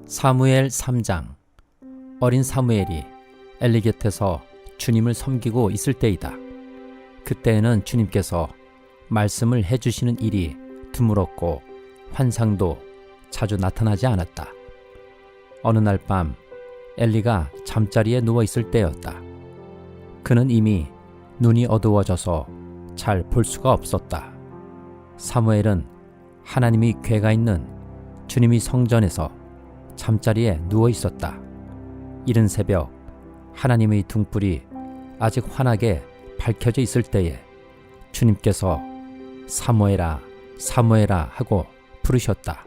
사무엘 3장. 어린 사무엘이 엘리 곁에서 주님을 섬기고 있을 때이다. 그때에는 주님께서 말씀을 해주시는 일이 드물었고 환상도 자주 나타나지 않았다. 어느 날 밤 엘리가 잠자리에 누워있을 때였다. 그는 이미 눈이 어두워져서 잘 볼 수가 없었다. 사무엘은 하나님이 궤가 있는 주님의 성전에서 잠자리에 누워 있었다. 이른 새벽 하나님의 등불이 아직 환하게 밝혀져 있을 때에 주님께서 사무엘아, 사무엘아 하고 부르셨다.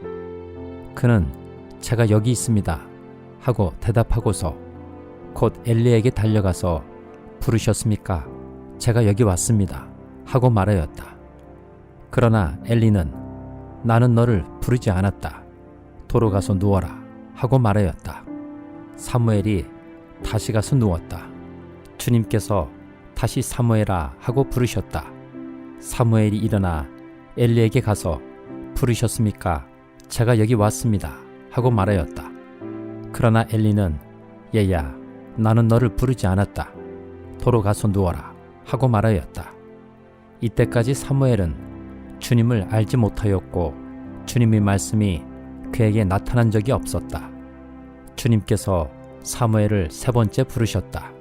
그는 제가 여기 있습니다 하고 대답하고서 곧 엘리에게 달려가서 부르셨습니까? 제가 여기 왔습니다 하고 말하였다. 그러나 엘리는 나는 너를 부르지 않았다. 도로 가서 누워라 하고 말하였다. 사무엘이 다시 가서 누웠다. 주님께서 다시 사무엘아 하고 부르셨다. 사무엘이 일어나 엘리에게 가서 부르셨습니까? 제가 여기 왔습니다 하고 말하였다. 그러나 엘리는 얘야, 나는 너를 부르지 않았다. 도로 가서 누워라 하고 말하였다. 이때까지 사무엘은 주님을 알지 못하였고 주님의 말씀이 그에게 나타난 적이 없었다. 주님께서 사무엘을 세 번째 부르셨다.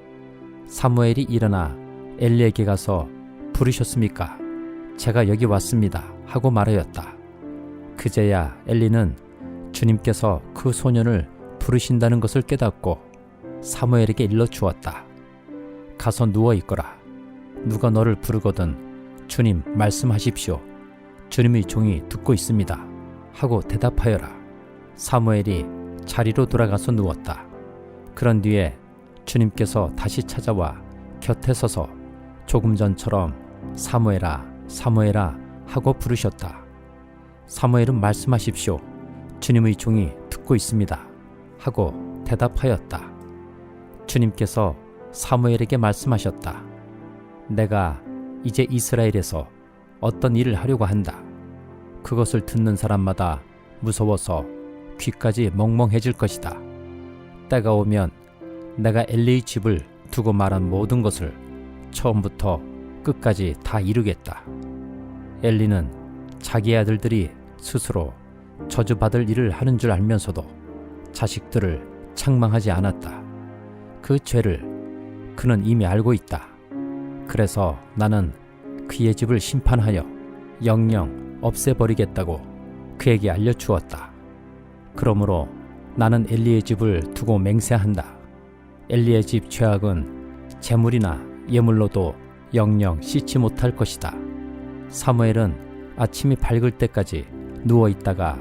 사무엘이 일어나 엘리에게 가서 부르셨습니까? 제가 여기 왔습니다 하고 말하였다. 그제야 엘리는 주님께서 그 소년을 부르신다는 것을 깨닫고 사무엘에게 일러주었다. 가서 누워있거라. 누가 너를 부르거든 주님 말씀하십시오. 주님의 종이 듣고 있습니다 하고 대답하여라. 사무엘이 자리로 돌아가서 누웠다. 그런 뒤에 주님께서 다시 찾아와 곁에 서서 조금 전처럼 사무엘아, 사무엘아 하고 부르셨다. 사무엘은 말씀하십시오. 주님의 종이 듣고 있습니다 하고 대답하였다. 주님께서 사무엘에게 말씀하셨다. 내가 이제 이스라엘에서 어떤 일을 하려고 한다. 그것을 듣는 사람마다 무서워서 귀까지 멍멍해질 것이다. 때가 오면 내가 엘리의 집을 두고 말한 모든 것을 처음부터 끝까지 다 이루겠다. 엘리는 자기 아들들이 스스로 저주받을 일을 하는 줄 알면서도 자식들을 책망하지 않았다. 그 죄를 그는 이미 알고 있다. 그래서 나는 그의 집을 심판하여 영영 없애버리겠다고 그에게 알려주었다. 그러므로 나는 엘리의 집을 두고 맹세한다. 엘리의 집 죄악은 재물이나 예물로도 영영 씻지 못할 것이다. 사무엘은 아침이 밝을 때까지 누워있다가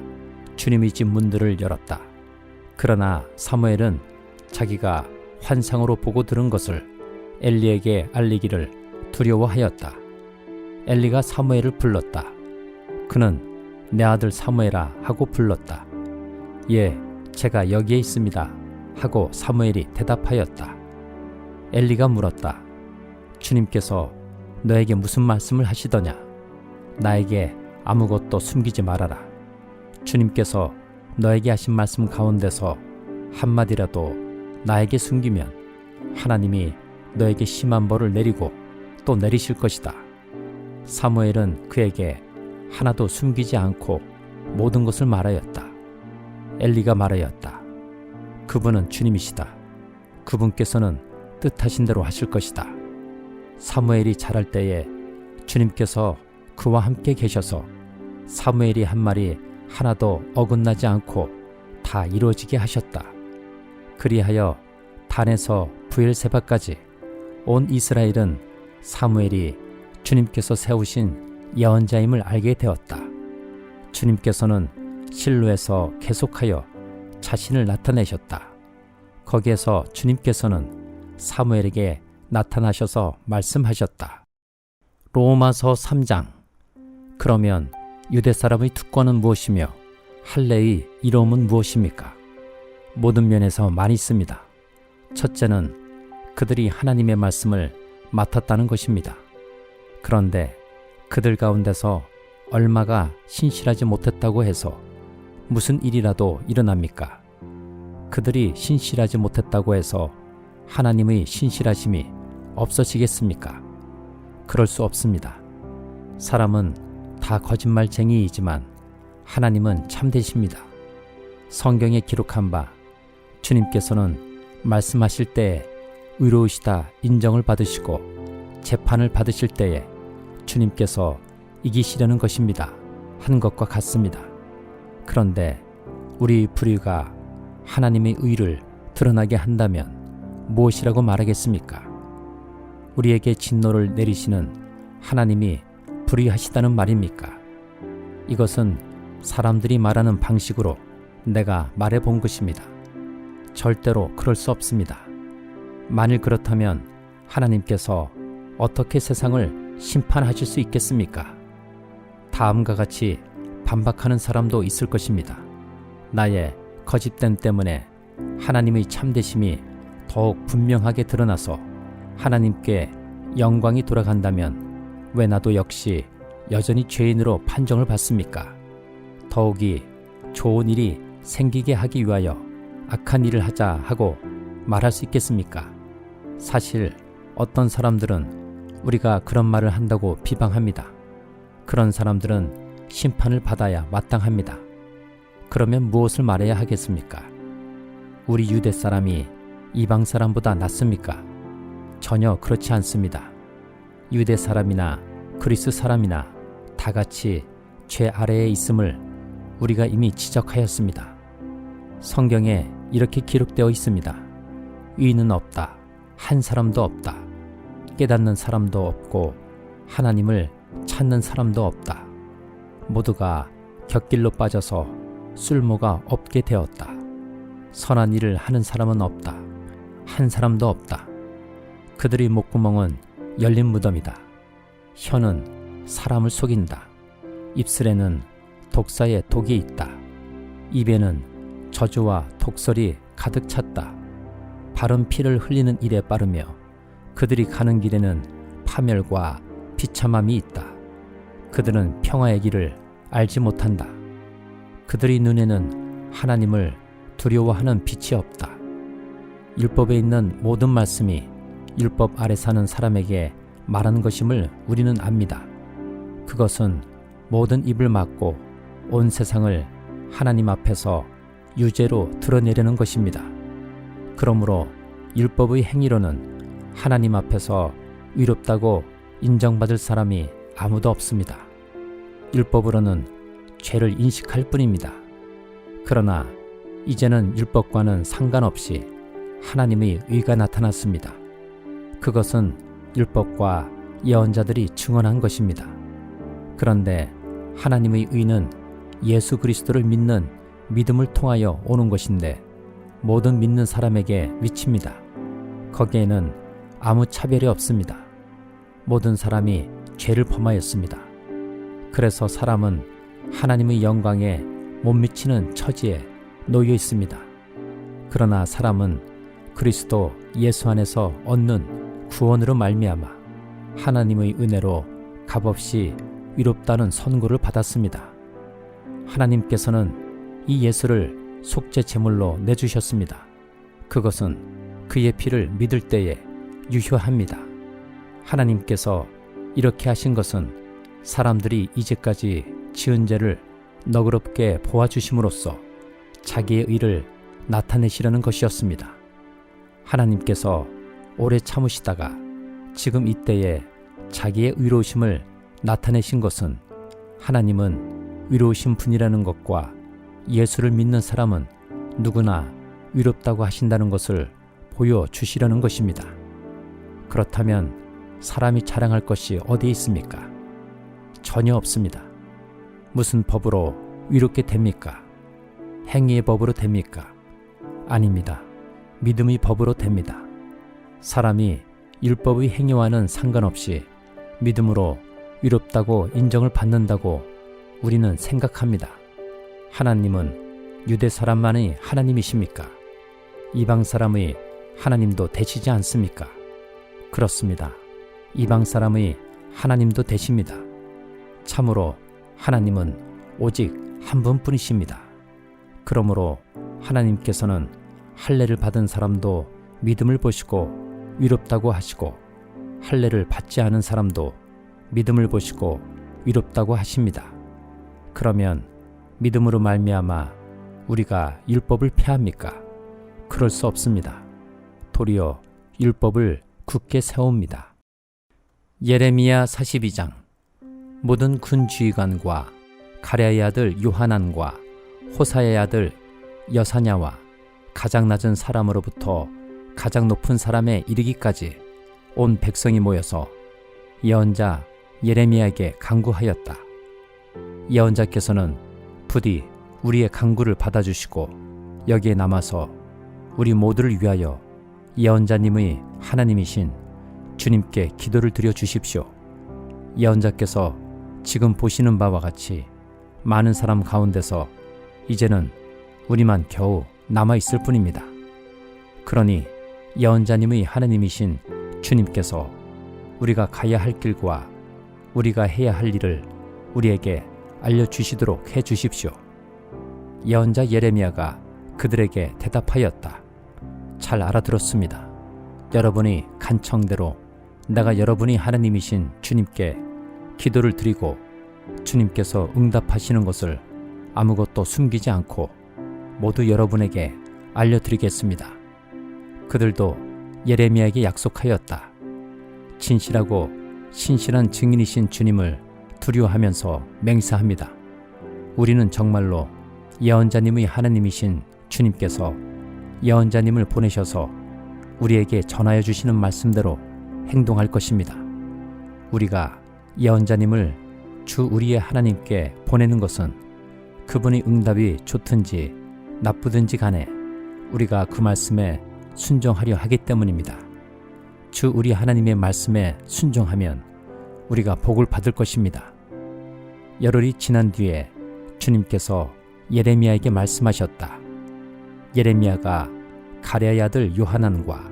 주님의 집 문들을 열었다. 그러나 사무엘은 자기가 환상으로 보고 들은 것을 엘리에게 알리기를 두려워하였다. 엘리가 사무엘을 불렀다. 그는 내 아들 사무엘아 하고 불렀다. 예, 제가 여기에 있습니다 하고 사무엘이 대답하였다. 엘리가 물었다. 주님께서 너에게 무슨 말씀을 하시더냐? 나에게 아무것도 숨기지 말아라. 주님께서 너에게 하신 말씀 가운데서 한마디라도 나에게 숨기면 하나님이 너에게 심한 벌을 내리고 또 내리실 것이다. 사무엘은 그에게 하나도 숨기지 않고 모든 것을 말하였다. 엘리가 말하였다. 그분은 주님이시다. 그분께서는 뜻하신 대로 하실 것이다. 사무엘이 자랄 때에 주님께서 그와 함께 계셔서 사무엘이 한 말이 하나도 어긋나지 않고 다 이루어지게 하셨다. 그리하여 단에서 브엘세바까지 온 이스라엘은 사무엘이 주님께서 세우신 예언자임을 알게 되었다. 주님께서는 실로에서 계속하여 자신을 나타내셨다. 거기에서 주님께서는 사무엘에게 나타나셔서 말씀하셨다. 로마서 3장. 그러면 유대 사람의 특권은 무엇이며 할례의 이로움은 무엇입니까? 모든 면에서 많이 있습니다. 첫째는 그들이 하나님의 말씀을 맡았다는 것입니다. 그런데 그들 가운데서 얼마가 신실하지 못했다고 해서 무슨 일이라도 일어납니까? 그들이 신실하지 못했다고 해서 하나님의 신실하심이 없어지겠습니까? 그럴 수 없습니다. 사람은 다 거짓말쟁이이지만 하나님은 참되십니다. 성경에 기록한 바 주님께서는 말씀하실 때에 의로우시다 인정을 받으시고 재판을 받으실 때에 주님께서 이기시려는 것입니다. 한 것과 같습니다. 그런데 우리 불의가 하나님의 의를 드러나게 한다면 무엇이라고 말하겠습니까? 우리에게 진노를 내리시는 하나님이 불의하시다는 말입니까? 이것은 사람들이 말하는 방식으로 내가 말해 본 것입니다. 절대로 그럴 수 없습니다. 만일 그렇다면 하나님께서 어떻게 세상을 심판하실 수 있겠습니까? 다음과 같이 반박하는 사람도 있을 것입니다. 나의 거짓됨 때문에 하나님의 참되심이 더욱 분명하게 드러나서 하나님께 영광이 돌아간다면 왜 나도 역시 여전히 죄인으로 판정을 받습니까? 더욱이 좋은 일이 생기게 하기 위하여 악한 일을 하자 하고 말할 수 있겠습니까? 사실 어떤 사람들은 우리가 그런 말을 한다고 비방합니다. 그런 사람들은 심판을 받아야 마땅합니다. 그러면 무엇을 말해야 하겠습니까? 우리 유대 사람이 이방 사람보다 낫습니까? 전혀 그렇지 않습니다. 유대 사람이나 그리스 사람이나 다 같이 죄 아래에 있음을 우리가 이미 지적하였습니다. 성경에 이렇게 기록되어 있습니다. 의인은 없다. 한 사람도 없다. 깨닫는 사람도 없고 하나님을 찾는 사람도 없다. 모두가 곁길로 빠져서 쓸모가 없게 되었다. 선한 일을 하는 사람은 없다. 한 사람도 없다. 그들의 목구멍은 열린 무덤이다. 혀는 사람을 속인다. 입술에는 독사의 독이 있다. 입에는 저주와 독설이 가득 찼다. 바른 피를 흘리는 일에 빠르며 그들이 가는 길에는 파멸과 비참함이 있다. 그들은 평화의 길을 알지 못한다. 그들의 눈에는 하나님을 두려워하는 빛이 없다. 율법에 있는 모든 말씀이 율법 아래 사는 사람에게 말하는 것임을 우리는 압니다. 그것은 모든 입을 막고 온 세상을 하나님 앞에서 유죄로 드러내려는 것입니다. 그러므로 율법의 행위로는 하나님 앞에서 의롭다고 인정받을 사람이 아무도 없습니다. 율법으로는 죄를 인식할 뿐입니다. 그러나 이제는 율법과는 상관없이 하나님의 의가 나타났습니다. 그것은 율법과 예언자들이 증언한 것입니다. 그런데 하나님의 의는 예수 그리스도를 믿는 믿음을 통하여 오는 것인데 모든 믿는 사람에게 미칩니다. 거기에는 아무 차별이 없습니다. 모든 사람이 죄를 범하였습니다. 그래서 사람은 하나님의 영광에 못 미치는 처지에 놓여 있습니다. 그러나 사람은 그리스도 예수 안에서 얻는 구원으로 말미암아 하나님의 은혜로 값없이 위롭다는 선고를 받았습니다. 하나님께서는 이 예수를 속죄 제물로 내주셨습니다. 그것은 그의 피를 믿을 때에 유효합니다. 하나님께서 이렇게 하신 것은 사람들이 이제까지 지은 죄를 너그럽게 보아주심으로써 자기의 의를 나타내시려는 것이었습니다. 하나님께서 오래 참으시다가 지금 이때에 자기의 의로우심을 나타내신 것은 하나님은 위로우신 분이라는 것과 예수를 믿는 사람은 누구나 위롭다고 하신다는 것을 보여주시려는 것입니다. 그렇다면 사람이 자랑할 것이 어디 있습니까? 전혀 없습니다. 무슨 법으로 위롭게 됩니까? 행위의 법으로 됩니까? 아닙니다. 믿음의 법으로 됩니다. 사람이 율법의 행위와는 상관없이 믿음으로 위롭다고 인정을 받는다고 우리는 생각합니다. 하나님은 유대 사람만의 하나님이십니까? 이방 사람의 하나님도 되시지 않습니까? 그렇습니다. 이방 사람의 하나님도 되십니다. 참으로 하나님은 오직 한 분뿐이십니다. 그러므로 하나님께서는 할례를 받은 사람도 믿음을 보시고 위롭다고 하시고 할례를 받지 않은 사람도 믿음을 보시고 위롭다고 하십니다. 그러면 믿음으로 말미암아 우리가 율법을 폐합니까? 그럴 수 없습니다. 도리어 율법을 굳게 세웁니다. 예레미야 42장. 모든 군주의관과 가랴의 아들 요하난과 호사의 아들 여사냐와 가장 낮은 사람으로부터 가장 높은 사람에 이르기까지 온 백성이 모여서 예언자 예레미야에게 간구하였다. 예언자께서는 부디 우리의 간구를 받아주시고 여기에 남아서 우리 모두를 위하여 예언자님의 하나님이신 주님께 기도를 드려 주십시오. 예언자께서 지금 보시는 바와 같이 많은 사람 가운데서 이제는 우리만 겨우 남아있을 뿐입니다. 그러니 예언자님의 하나님이신 주님께서 우리가 가야 할 길과 우리가 해야 할 일을 우리에게 알려주시도록 해주십시오. 예언자 예레미야가 그들에게 대답하였다. 잘 알아들었습니다. 여러분이 간청대로 내가 여러분이 하나님이신 주님께 기도를 드리고 주님께서 응답하시는 것을 아무것도 숨기지 않고 모두 여러분에게 알려드리겠습니다. 그들도 예레미야에게 약속하였다. 진실하고 신실한 증인이신 주님을 두려워하면서 맹세합니다. 우리는 정말로 예언자님의 하나님이신 주님께서 예언자님을 보내셔서 우리에게 전하여 주시는 말씀대로 행동할 것입니다. 우리가 예언자님을 주 우리의 하나님께 보내는 것은 그분의 응답이 좋든지 나쁘든지 간에 우리가 그 말씀에 순종하려 하기 때문입니다. 주 우리 하나님의 말씀에 순종하면 우리가 복을 받을 것입니다. 열흘이 지난 뒤에 주님께서 예레미야에게 말씀하셨다. 예레미야가 가랴의 아들 요하난과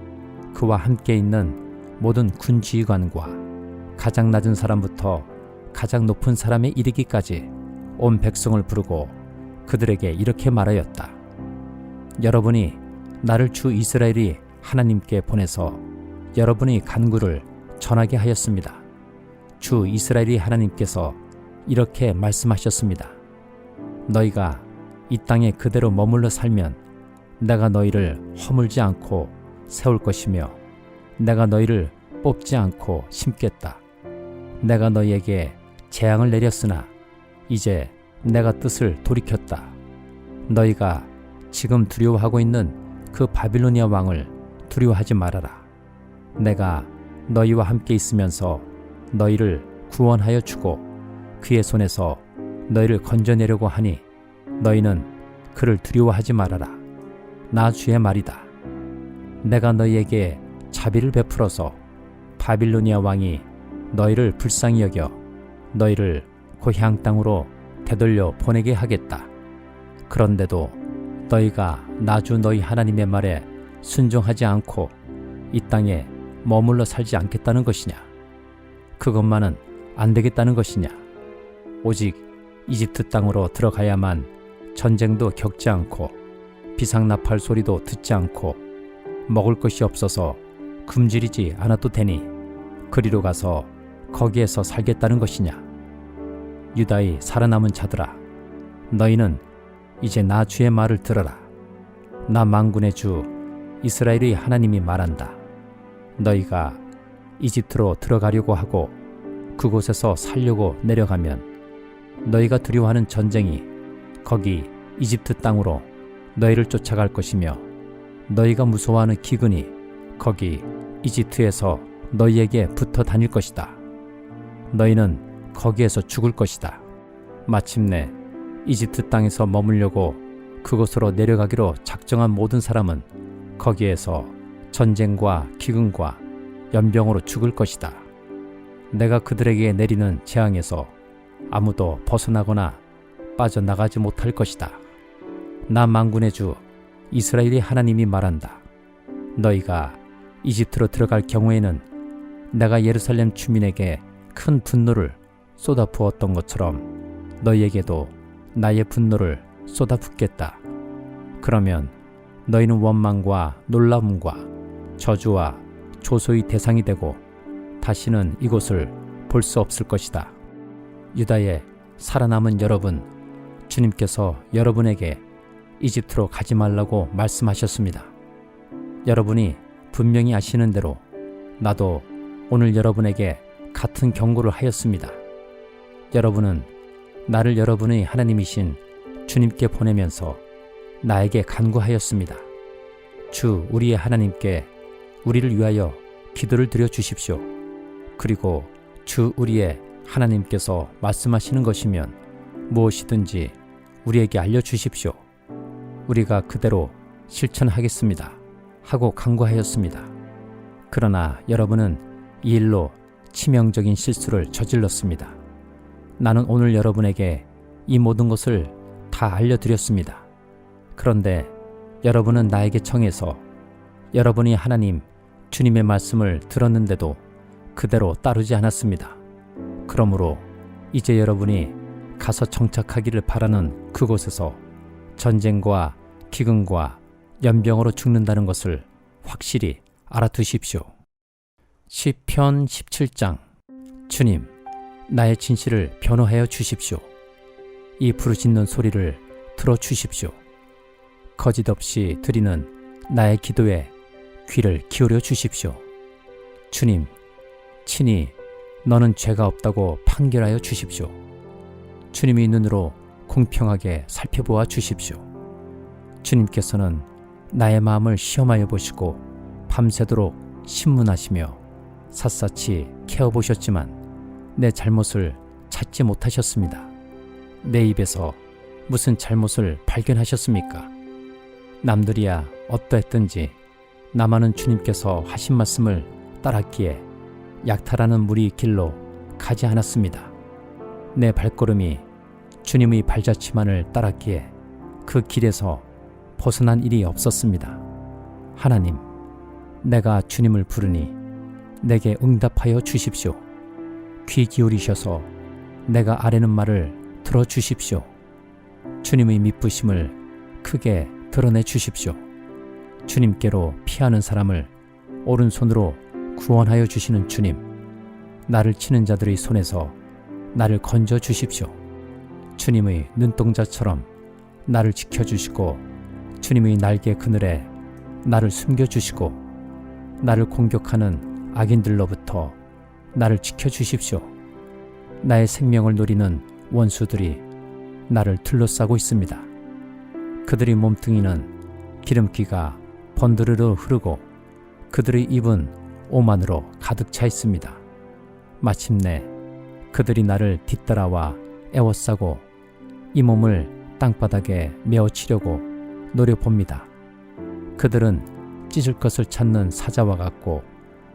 그와 함께 있는 모든 군지휘관과 가장 낮은 사람부터 가장 높은 사람에 이르기까지 온 백성을 부르고 그들에게 이렇게 말하였다. 여러분이 나를 주 이스라엘이 하나님께 보내서 여러분의 간구를 전하게 하였습니다. 주 이스라엘이 하나님께서 이렇게 말씀하셨습니다. 너희가 이 땅에 그대로 머물러 살면 내가 너희를 허물지 않고 세울 것이며 내가 너희를 뽑지 않고 심겠다. 내가 너희에게 재앙을 내렸으나 이제 내가 뜻을 돌이켰다. 너희가 지금 두려워하고 있는 그 바빌로니아 왕을 두려워하지 말아라. 내가 너희와 함께 있으면서 너희를 구원하여 주고 그의 손에서 너희를 건져내려고 하니 너희는 그를 두려워하지 말아라. 나 주의 말이다. 내가 너희에게 자비를 베풀어서 바빌로니아 왕이 너희를 불쌍히 여겨 너희를 고향 땅으로 되돌려 보내게 하겠다. 그런데도 너희가 나 주 너희 하나님의 말에 순종하지 않고 이 땅에 머물러 살지 않겠다는 것이냐? 그것만은 안 되겠다는 것이냐? 오직 이집트 땅으로 들어가야만 전쟁도 겪지 않고 비상나팔 소리도 듣지 않고 먹을 것이 없어서 굶주리지 않아도 되니 그리로 가서 거기에서 살겠다는 것이냐? 유다의 살아남은 자들아, 너희는 이제 나 주의 말을 들어라. 나 만군의 주 이스라엘의 하나님이 말한다. 너희가 이집트로 들어가려고 하고 그곳에서 살려고 내려가면 너희가 두려워하는 전쟁이 거기 이집트 땅으로 너희를 쫓아갈 것이며 너희가 무서워하는 기근이 거기 이집트에서 너희에게 붙어 다닐 것이다. 너희는 거기에서 죽을 것이다. 마침내 이집트 땅에서 머물려고 그곳으로 내려가기로 작정한 모든 사람은 거기에서 전쟁과 기근과 연병으로 죽을 것이다. 내가 그들에게 내리는 재앙에서 아무도 벗어나거나 빠져나가지 못할 것이다. 나 만군의 주 이스라엘의 하나님이 말한다. 너희가 이집트로 들어갈 경우에는 내가 예루살렘 주민에게 큰 분노를 쏟아부었던 것처럼 너희에게도 나의 분노를 쏟아붓겠다. 그러면 너희는 원망과 놀라움과 저주와 조소의 대상이 되고 다시는 이곳을 볼 수 없을 것이다. 유다의 살아남은 여러분, 주님께서 여러분에게 이집트로 가지 말라고 말씀하셨습니다. 여러분이 분명히 아시는 대로 나도 오늘 여러분에게 같은 경고를 하였습니다. 여러분은 나를 여러분의 하나님이신 주님께 보내면서 나에게 간구하였습니다. 주 우리의 하나님께 우리를 위하여 기도를 드려 주십시오. 그리고 주 우리의 하나님께서 말씀하시는 것이면 무엇이든지 우리에게 알려주십시오. 우리가 그대로 실천하겠습니다. 하고 간구하였습니다. 그러나 여러분은 이 일로 치명적인 실수를 저질렀습니다. 나는 오늘 여러분에게 이 모든 것을 다 알려드렸습니다. 그런데 여러분은 나에게 청해서 여러분이 하나님, 주님의 말씀을 들었는데도 그대로 따르지 않았습니다. 그러므로 이제 여러분이 가서 정착하기를 바라는 그곳에서 전쟁과 기근과 연병으로 죽는다는 것을 확실히 알아두십시오. 시편 17장. 주님, 나의 진실을 변호하여 주십시오. 이 부르짖는 소리를 들어주십시오. 거짓없이 드리는 나의 기도에 귀를 기울여 주십시오. 주님, 친히 너는 죄가 없다고 판결하여 주십시오. 주님의 눈으로 공평하게 살펴보아 주십시오. 주님께서는 나의 마음을 시험하여 보시고 밤새도록 신문하시며 샅샅이 캐어보셨지만 내 잘못을 찾지 못하셨습니다. 내 입에서 무슨 잘못을 발견하셨습니까? 남들이야 어떠했든지 나만은 주님께서 하신 말씀을 따랐기에 약탈하는 무리 길로 가지 않았습니다. 내 발걸음이 주님의 발자취만을 따랐기에 그 길에서 벗어난 일이 없었습니다. 하나님, 내가 주님을 부르니 내게 응답하여 주십시오. 귀 기울이셔서 내가 아뢰는 말을 들어주십시오. 주님의 미쁘심을 크게 드러내 주십시오. 주님께로 피하는 사람을 오른손으로 구원하여 주시는 주님, 나를 치는 자들의 손에서 나를 건져 주십시오. 주님의 눈동자처럼 나를 지켜주시고 주님의 날개 그늘에 나를 숨겨주시고 나를 공격하는 악인들로부터 나를 지켜주십시오. 나의 생명을 노리는 원수들이 나를 둘러싸고 있습니다. 그들의 몸뚱이는 기름기가 번드르르 흐르고 그들의 입은 오만으로 가득 차 있습니다. 마침내 그들이 나를 뒤따라와 애워싸고 이 몸을 땅바닥에 메어치려고 노려봅니다. 그들은 찢을 것을 찾는 사자와 같고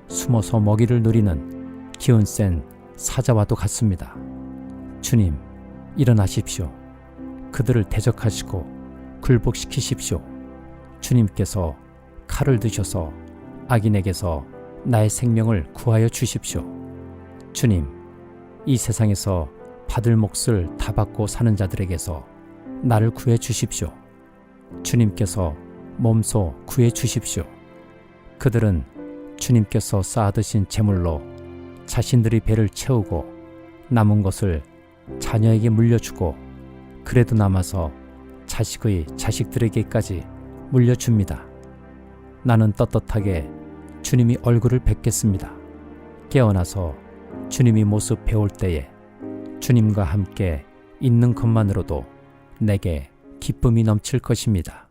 숨어서 먹이를 누리는 기운 센 사자와도 같습니다. 주님, 일어나십시오. 그들을 대적하시고 굴복시키십시오. 주님께서 칼을 드셔서 악인에게서 나의 생명을 구하여 주십시오. 주님, 이 세상에서 받을 몫을 다 받고 사는 자들에게서 나를 구해 주십시오. 주님께서 몸소 구해 주십시오. 그들은 주님께서 쌓아두신 재물로 자신들의 배를 채우고 남은 것을 자녀에게 물려주고 그래도 남아서 자식의 자식들에게까지 물려줍니다. 나는 떳떳하게 주님이 얼굴을 뵙겠습니다. 깨어나서 주님이 모습 배울 때에 주님과 함께 있는 것만으로도 내게 기쁨이 넘칠 것입니다.